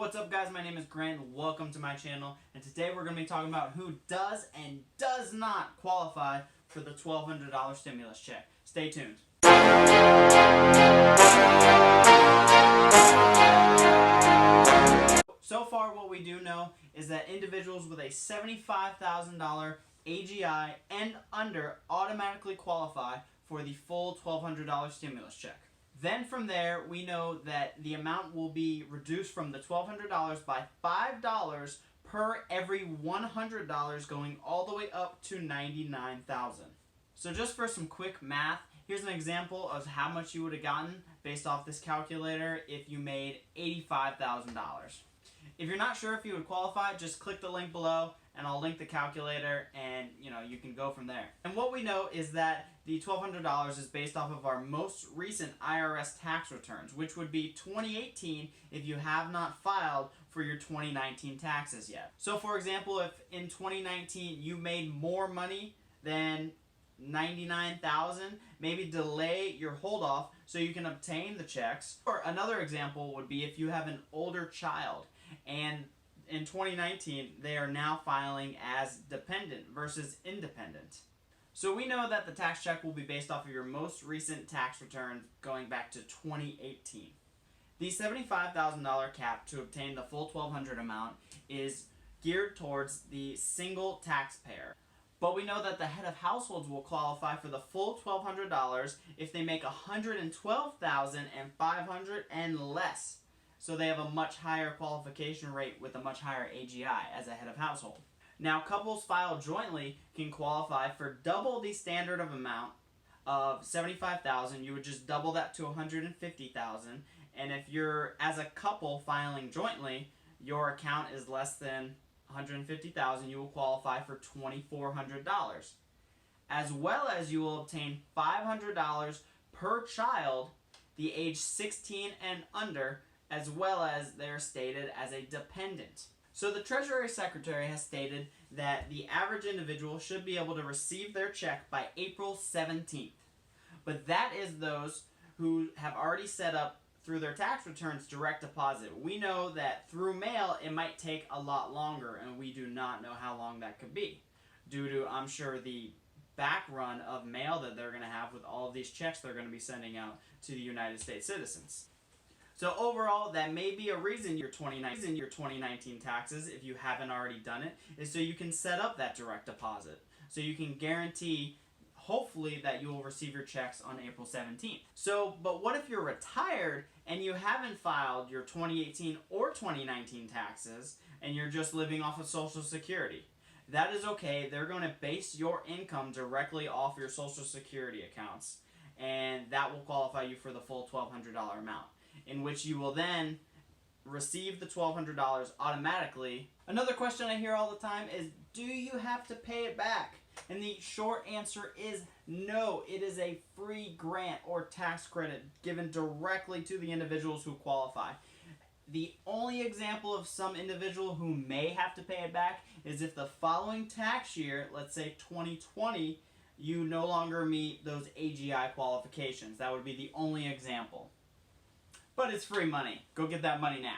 What's up guys, my name is Grant, welcome to my channel, and today we're going to be talking about who does and does not qualify for the $1,200 stimulus check. Stay tuned. So far what we do know is that individuals with a $75,000 AGI and under automatically qualify for the full $1,200 stimulus check. Then from there, we know that the amount will be reduced from the $1,200 by $5 per every $100 going all the way up to $99,000. So just for some quick math, here's an example of how much you would have gotten based off this calculator if you made $85,000. If you're not sure if you would qualify, just click the link below and I'll link the calculator and you can go from there. And what we know is that the $1,200 is based off of our most recent IRS tax returns, which would be 2018 if you have not filed for your 2019 taxes yet. So for example, if in 2019 you made more money than $99,000, maybe delay your hold off so you can obtain the checks. Or another example would be if you have an older child and in 2019 they are now filing as dependent versus independent. So we know that the tax check will be based off of your most recent tax return going back to 2018. The $75,000 cap to obtain the full $1,200 amount is geared towards the single taxpayer. But we know that the head of households will qualify for the full $1,200 if they make $112,500 and less. So they have a much higher qualification rate with a much higher AGI as a head of household. Now, couples filed jointly can qualify for double the standard of amount of $75,000. You would just double that to $150,000. And if you're, as a couple filing jointly, your account is less than $150,000, you will qualify for $2,400. As well as you will obtain $500 per child, the age 16 and under, as well as they're stated as a dependent. So the Treasury Secretary has stated that the average individual should be able to receive their check by April 17th. But that is those who have already set up through their tax returns direct deposit. We know that through mail it might take a lot longer, and we do not know how long that could be due to, I'm sure, the back run of mail that they're going to have with all of these checks they're going to be sending out to the United States citizens. So overall, that may be a reason your 2019 taxes, if you haven't already done it, is so you can set up that direct deposit. So you can guarantee, hopefully, that you will receive your checks on April 17th. So, but what if you're retired and you haven't filed your 2018 or 2019 taxes and you're just living off of Social Security? That is okay. They're going to base your income directly off your Social Security accounts, and that will qualify you for the full $1,200 amount, in which you will then receive the $1,200 automatically. Another question I hear all the time is, do you have to pay it back? And the short answer is no. It is a free grant or tax credit given directly to the individuals who qualify. The only example of some individual who may have to pay it back is if the following tax year, let's say 2020, you no longer meet those AGI qualifications. That would be the only example. But it's free money. Go get that money now.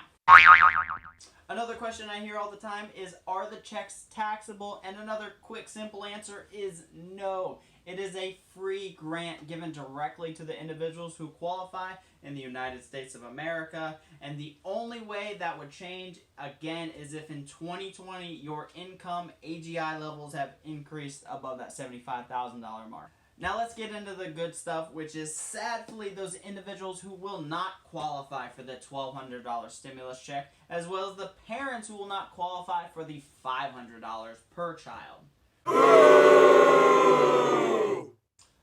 Another question I hear all the time is, are the checks taxable? And another quick, simple answer is no. It is a free grant given directly to the individuals who qualify in the United States of America. And the only way that would change, again, is if in 2020 your income AGI levels have increased above that $75,000 mark. Now let's get into the good stuff, which is sadly those individuals who will not qualify for the $1,200 stimulus check, as well as the parents who will not qualify for the $500 per child.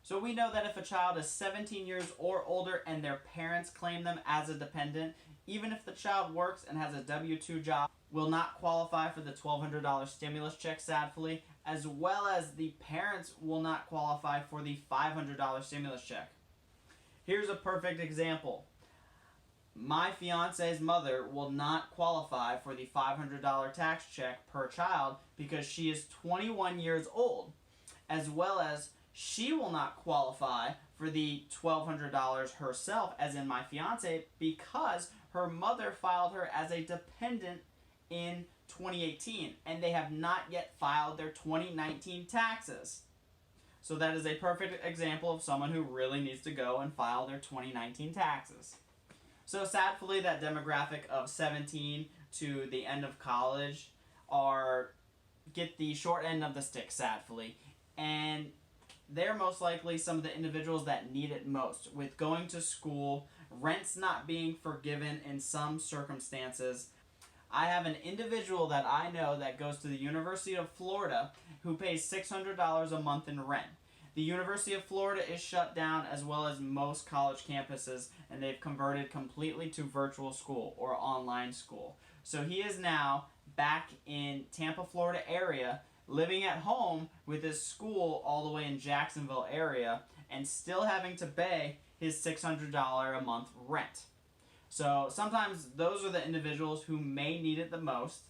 So we know that if a child is 17 years or older and their parents claim them as a dependent, even if the child works and has a W-2 job, will not qualify for the $1,200 stimulus check, sadly, as well as the parents will not qualify for the $500 stimulus check. Here's a perfect example. My fiance's mother will not qualify for the $500 tax check per child because she is 21 years old, as well as she will not qualify for the $1,200 herself, as in my fiance, because her mother filed her as a dependent in 2018, and they have not yet filed their 2019 taxes. So that is a perfect example of someone who really needs to go and file their 2019 taxes. So sadly, that demographic of 17 to the end of college get the short end of the stick, sadly, and they're most likely some of the individuals that need it most, with going to school, rents not being forgiven in some circumstances. I have an individual that I know that goes to the University of Florida who pays $600 a month in rent. The University of Florida is shut down, as well as most college campuses, and they've converted completely to virtual school or online school. So he is now back in Tampa, Florida area, living at home with his school all the way in Jacksonville area, and still having to pay his $600 a month rent. So sometimes those are the individuals who may need it the most,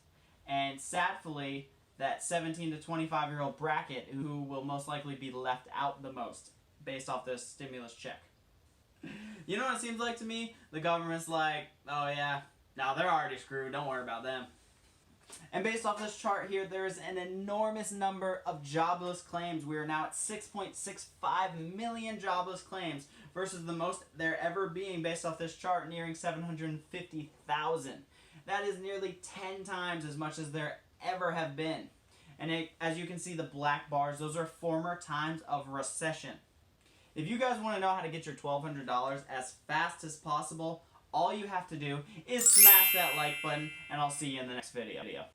and sadly, that 17 to 25-year-old bracket who will most likely be left out the most based off this stimulus check. You know what it seems like to me? The government's like, oh yeah, no, they're already screwed, don't worry about them. And based off this chart here, there is an enormous number of jobless claims. We are now at 6.65 million jobless claims versus the most there ever being based off this chart, nearing 750,000. That is nearly 10 times as much as there ever have been. And as you can see, the black bars, those are former times of recession. If you guys want to know how to get your $1,200 as fast as possible, all you have to do is smash that like button, and I'll see you in the next video.